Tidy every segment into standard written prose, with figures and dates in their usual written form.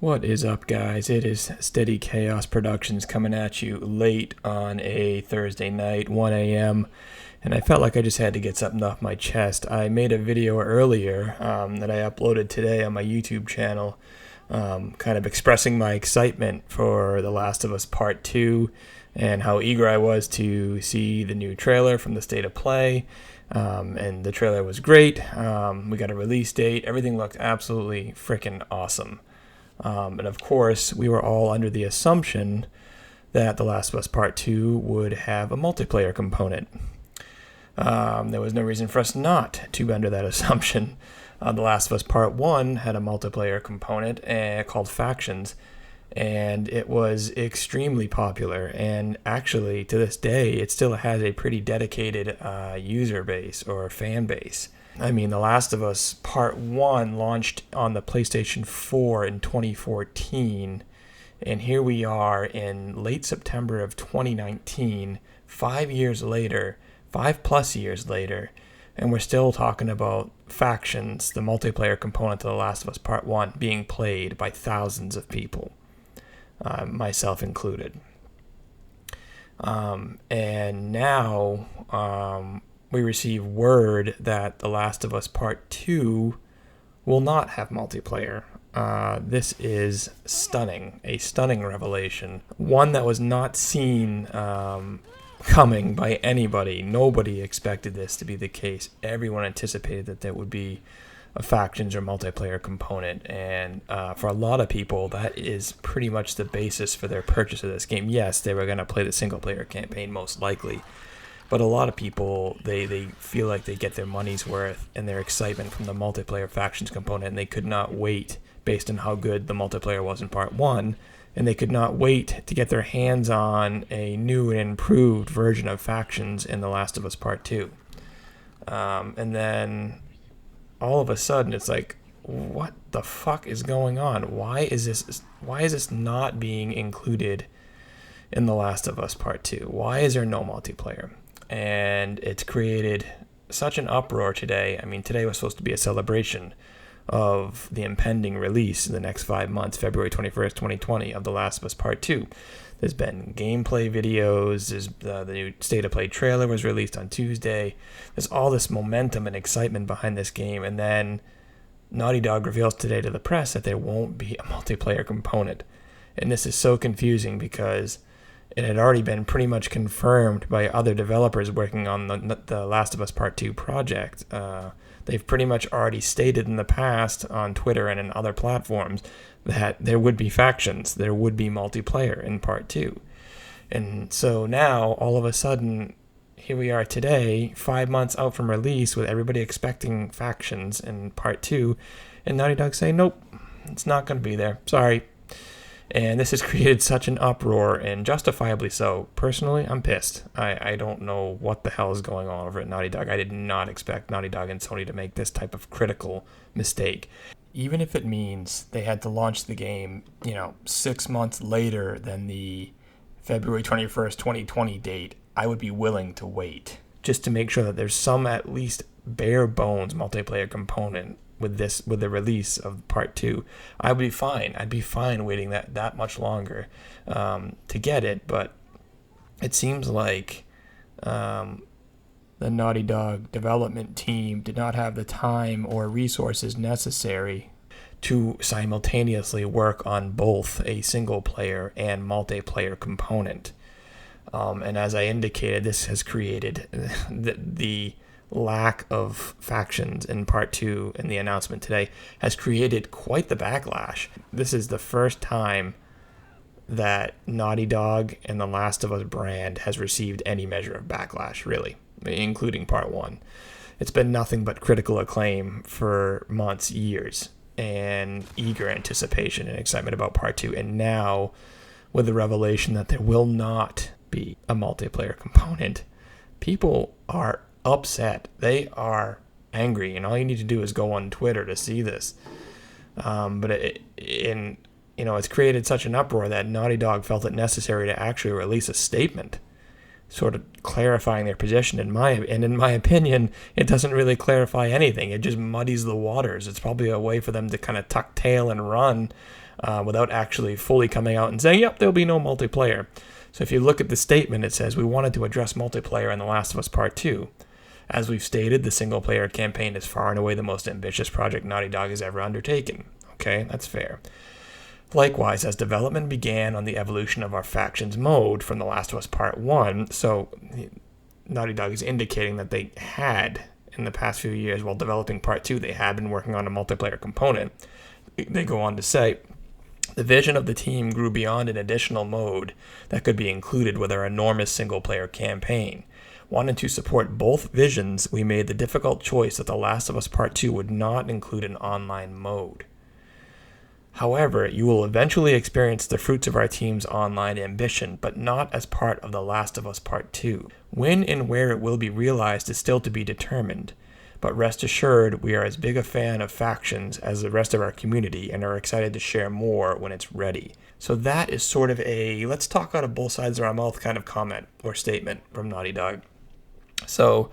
What is up, guys? It is Steadychaos Productions coming at you late on a Thursday night, 1 a.m., and I felt like I just had to get something off my chest. I made a video earlier that I uploaded today on my YouTube channel, kind of expressing my excitement for The Last of Us Part 2 and how eager I was to see the new trailer from the State of Play. And the trailer was great. We got a release date. Everything looked absolutely freaking awesome. And of course, we were all under the assumption that The Last of Us Part 2 would have a multiplayer component. There was no reason for us not to be under that assumption. The Last of Us Part 1 had a multiplayer component called Factions, and it was extremely popular. And actually, to this day, it still has a pretty dedicated user base or fan base. I mean, The Last of Us Part 1 launched on the PlayStation 4 in 2014, and here we are in late September of 2019, 5 years later, 5+ years later, and we're still talking about Factions, the multiplayer component of The Last of Us Part 1, being played by thousands of people, myself included. And now we receive word that The Last of Us Part 2 will not have multiplayer. This is stunning, a stunning revelation. One that was not seen coming by anybody. Nobody expected this to be the case. Everyone anticipated that there would be a Factions or multiplayer component, and for a lot of people, that is pretty much the basis for their purchase of this game. Yes, they were going to play the single-player campaign most likely, but a lot of people, they feel like they get their money's worth and their excitement from the multiplayer Factions component, and they could not wait, based on how good the multiplayer was in Part 1, and they could not wait to get their hands on a new and improved version of Factions in The Last of Us Part 2. And then all of a sudden, it's like, what the fuck is going on? Why is this not being included in The Last of Us Part 2? Why is there no multiplayer? And it's created such an uproar today. I mean, today was supposed to be a celebration of the impending release in the next 5 months, February 21st, 2020, of The Last of Us Part 2. There's been gameplay videos, there's the new State of Play trailer was released on Tuesday. There's all this momentum and excitement behind this game, and then Naughty Dog reveals today to the press that there won't be a multiplayer component. And this is so confusing because it had already been pretty much confirmed by other developers working on the Last of Us Part 2 project. They've pretty much already stated in the past on Twitter and in other platforms that there would be Factions, there would be multiplayer in Part 2. And so now, all of a sudden, here we are today, 5 months out from release, with everybody expecting Factions in Part 2, and Naughty Dog saying, nope, it's not going to be there. Sorry. And this has created such an uproar, and justifiably so. Personally, I'm pissed. I don't know what the hell is going on over at Naughty Dog. I did not expect Naughty Dog and Sony to make this type of critical mistake. Even if it means they had to launch the game, 6 months later than the February 21st, 2020 date, I would be willing to wait, just to make sure that there's some at least bare bones multiplayer component with the release of Part 2. I would be fine. I'd be fine waiting that much longer to get it, but it seems like the Naughty Dog development team did not have the time or resources necessary to simultaneously work on both a single player and multiplayer component. And as I indicated, this has created the lack of Factions in Part 2 in the announcement today has created quite the backlash. This is the first time that Naughty Dog and the Last of Us brand has received any measure of backlash, really, including Part 1. It's been nothing but critical acclaim for months, years, and eager anticipation and excitement about Part 2. And now, with the revelation that there will not be a multiplayer component, people are upset. They are angry, and all you need to do is go on Twitter to see this. But it's created such an uproar that Naughty Dog felt it necessary to actually release a statement, sort of clarifying their position. In my opinion, it doesn't really clarify anything. It just muddies the waters. It's probably a way for them to kind of tuck tail and run without actually fully coming out and saying, yep, there'll be no multiplayer. So if you look at the statement, it says, we wanted to address multiplayer in The Last of Us Part 2. As we've stated, the single-player campaign is far and away the most ambitious project Naughty Dog has ever undertaken. Okay, that's fair. Likewise, as development began on the evolution of our factions mode from The Last of Us Part 1, so Naughty Dog is indicating that they had, in the past few years, while developing Part 2, they had been working on a multiplayer component. They go on to say, the vision of the team grew beyond an additional mode that could be included with our enormous single-player campaign. Wanting to support both visions, we made the difficult choice that The Last of Us Part 2 would not include an online mode. However, you will eventually experience the fruits of our team's online ambition, but not as part of The Last of Us Part 2. When and where it will be realized is still to be determined, but rest assured we are as big a fan of factions as the rest of our community and are excited to share more when it's ready. So that is sort of a let's talk out of both sides of our mouth kind of comment or statement from Naughty Dog. So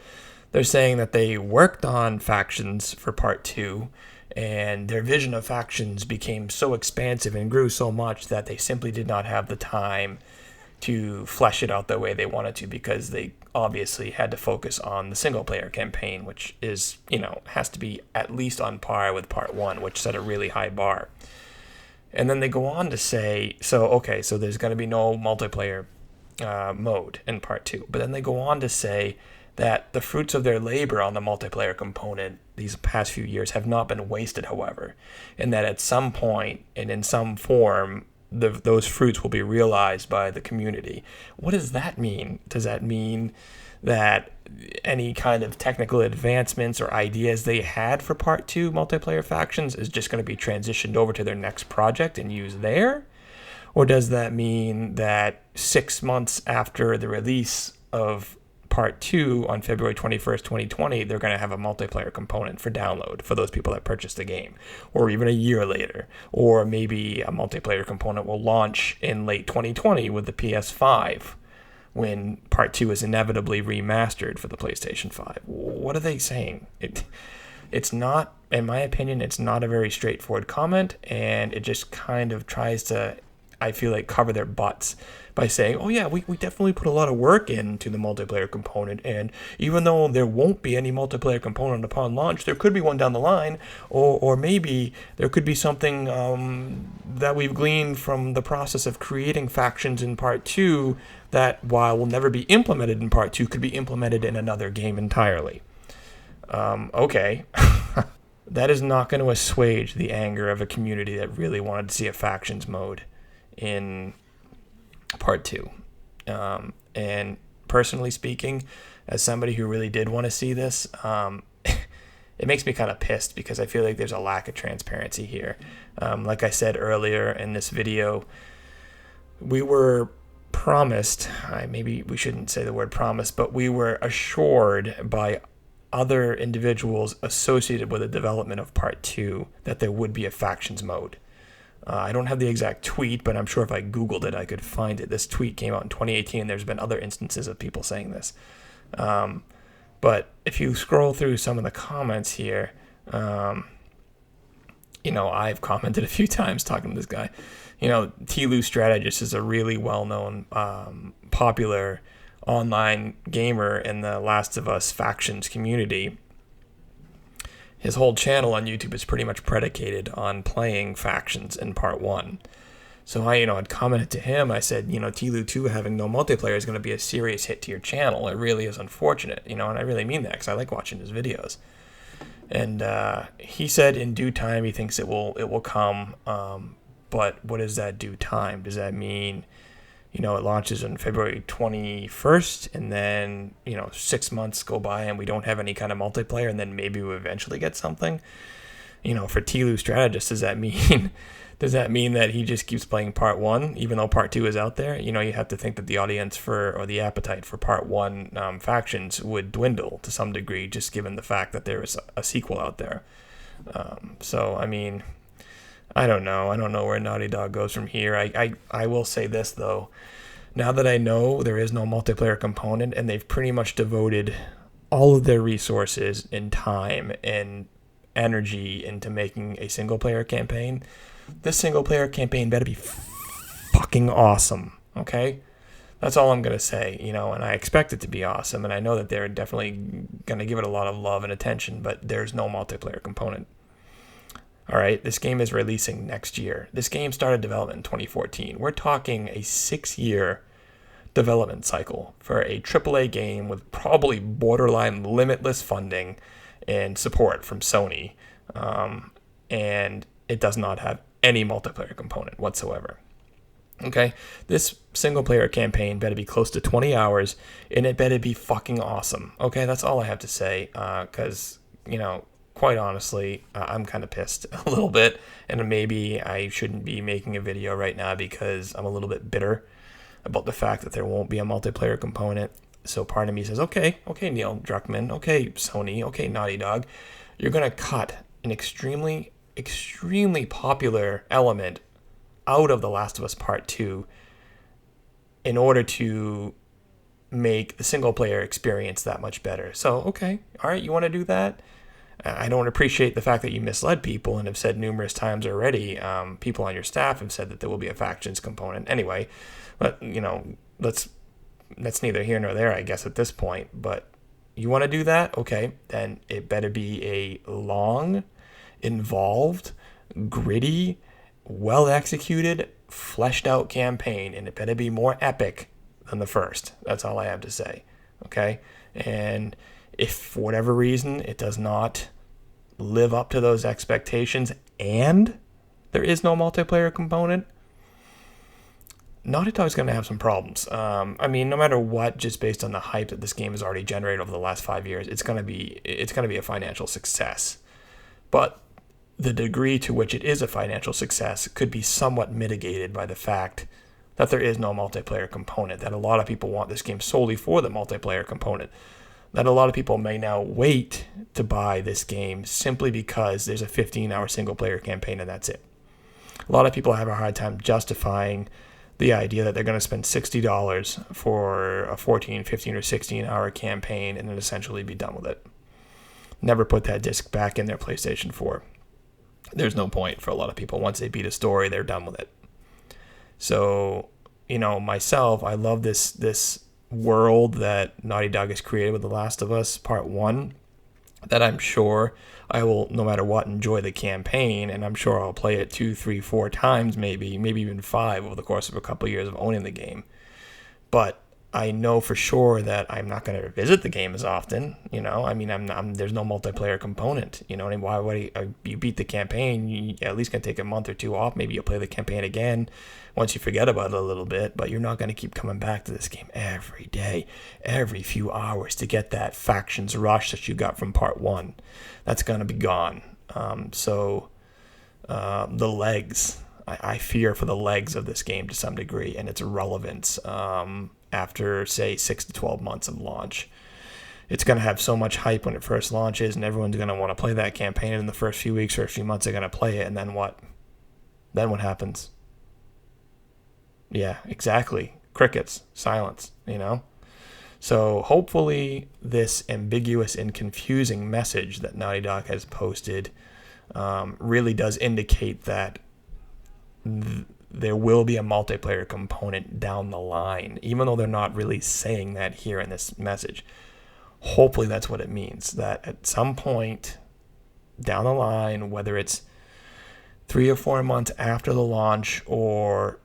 they're saying that they worked on factions for Part 2, and their vision of factions became so expansive and grew so much that they simply did not have the time to flesh it out the way they wanted to, because they obviously had to focus on the single-player campaign, which is, has to be at least on par with Part 1, which set a really high bar. And then they go on to say, so there's going to be no multiplayer mode in Part 2. But then they go on to say that the fruits of their labor on the multiplayer component these past few years have not been wasted, however, and that at some point and in some form, those fruits will be realized by the community. What does that mean? Does that mean that any kind of technical advancements or ideas they had for Part 2 multiplayer factions is just going to be transitioned over to their next project and used there? Or does that mean that 6 months after the release of Part 2 on February 21st, 2020, they're going to have a multiplayer component for download for those people that purchased the game, or even a year later, or maybe a multiplayer component will launch in late 2020 with the PS5 when Part 2 is inevitably remastered for the PlayStation 5. What are they saying? It's not, in my opinion, it's not a very straightforward comment, and it just kind of tries to, I feel like, cover their butts by saying, oh yeah, we definitely put a lot of work into the multiplayer component, and even though there won't be any multiplayer component upon launch, there could be one down the line, or maybe there could be something that we've gleaned from the process of creating factions in Part 2 that, while will never be implemented in Part 2, could be implemented in another game entirely. Okay. That is not going to assuage the anger of a community that really wanted to see a factions mode in Part 2. And personally speaking, as somebody who really did want to see this, it makes me kind of pissed because I feel like there's a lack of transparency here. Like I said earlier in this video, we were promised, maybe we shouldn't say the word promise, but we were assured by other individuals associated with the development of Part 2 that there would be a factions mode. I don't have the exact tweet, but I'm sure if I Googled it, I could find it. This tweet came out in 2018. There's been other instances of people saying this. But if you scroll through some of the comments here, I've commented a few times talking to this guy. TLOU Strategist is a really well-known, popular online gamer in the Last of Us factions community. His whole channel on YouTube is pretty much predicated on playing factions in Part 1. So I, had commented to him. I said, TLOU II having no multiplayer is going to be a serious hit to your channel. It really is unfortunate, and I really mean that because I like watching his videos. And he said in due time he thinks it will come. But what is that due time? Does that mean, it launches on February 21st, and then, 6 months go by and we don't have any kind of multiplayer, and then maybe we eventually get something? For TLOU Strategist, does that mean that he just keeps playing Part 1, even though Part 2 is out there? You have to think that the audience or the appetite for Part 1 factions would dwindle to some degree, just given the fact that there is a sequel out there. I don't know where Naughty Dog goes from here. I will say this, though. Now that I know there is no multiplayer component and they've pretty much devoted all of their resources and time and energy into making a single-player campaign, This single player campaign better be fucking awesome, okay? That's all I'm going to say, and I expect it to be awesome, and I know that they're definitely going to give it a lot of love and attention, but there's no multiplayer component. All right, this game is releasing next year. This game started development in 2014. We're talking a 6-year development cycle for a AAA game with probably borderline limitless funding and support from Sony, and it does not have any multiplayer component whatsoever. Okay, this single player campaign better be close to 20 hours, and it better be fucking awesome. Okay, that's all I have to say, because, quite honestly, I'm kind of pissed a little bit, and maybe I shouldn't be making a video right now because I'm a little bit bitter about the fact that there won't be a multiplayer component. So part of me says, okay, Neil Druckmann, okay, Sony, okay, Naughty Dog, you're going to cut an extremely, extremely popular element out of The Last of Us Part 2 in order to make the single player experience that much better. So, okay, all right, you want to do that? I don't appreciate the fact that you misled people and have said numerous times already. People on your staff have said that there will be a factions component. Anyway, but, that's neither here nor there, I guess, at this point. But you want to do that? Okay, then it better be a long, involved, gritty, well-executed, fleshed-out campaign, and it better be more epic than the first. That's all I have to say, okay? And if for whatever reason it does not live up to those expectations and there is no multiplayer component, Naughty Dog's going to have some problems. No matter what, just based on the hype that this game has already generated over the last 5 years, it's going to be a financial success. But the degree to which it is a financial success could be somewhat mitigated by the fact that there is no multiplayer component, that a lot of people want this game solely for the multiplayer component, that a lot of people may now wait to buy this game simply because there's a 15-hour single-player campaign and that's it. A lot of people have a hard time justifying the idea that they're going to spend $60 for a 14, 15, or 16-hour campaign and then essentially be done with it. Never put that disc back in their PlayStation 4. There's no point for a lot of people. Once they beat a story, they're done with it. So, myself, I love this world that Naughty Dog has created with The Last of Us Part 1, that I'm sure I will, no matter what, enjoy the campaign, and I'm sure I'll play it 2, 3, 4 times, maybe even 5 over the course of a couple of years of owning the game. But I know for sure that I'm not going to revisit the game as often. There's no multiplayer component. Why would you beat the campaign? You at least can take a month or 2 off. Maybe you'll play the campaign again once you forget about it a little bit. But you're not going to keep coming back to this game every day, every few hours to get that factions rush that you got from Part 1. That's going to be gone. The legs. I fear for the legs of this game to some degree and its relevance. After, say, 6 to 12 months of launch. It's going to have so much hype when it first launches, and everyone's going to want to play that campaign, and in the first few weeks or a few months they're going to play it, and then what? Then what happens? Yeah, exactly. Crickets. Silence, So hopefully this ambiguous and confusing message that Naughty Dog has posted really does indicate that there will be a multiplayer component down the line, even though they're not really saying that here in this message. Hopefully that's what it means, that at some point down the line, whether it's 3 or 4 months after the launch or,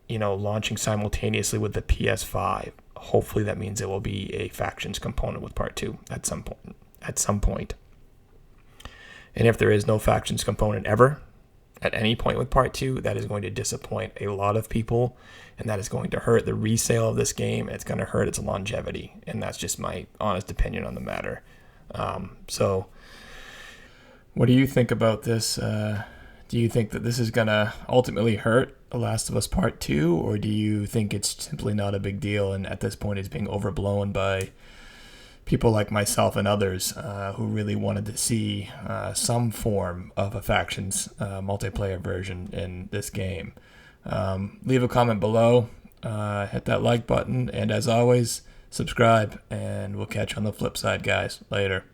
launching simultaneously with the PS5, hopefully that means there will be a factions component with Part 2 at some point. And if there is no factions component ever, at any point with Part 2, that is going to disappoint a lot of people, and that is going to hurt the resale of this game. It's going to hurt its longevity, and that's just my honest opinion on the matter. So what do you think about this? Do you think that this is going to ultimately hurt The Last of Us Part 2, or do you think it's simply not a big deal, and at this point it's being overblown by people like myself and others who really wanted to see some form of a factions multiplayer version in this game? Leave a comment below, hit that like button, and as always, subscribe, and we'll catch you on the flip side, guys. Later.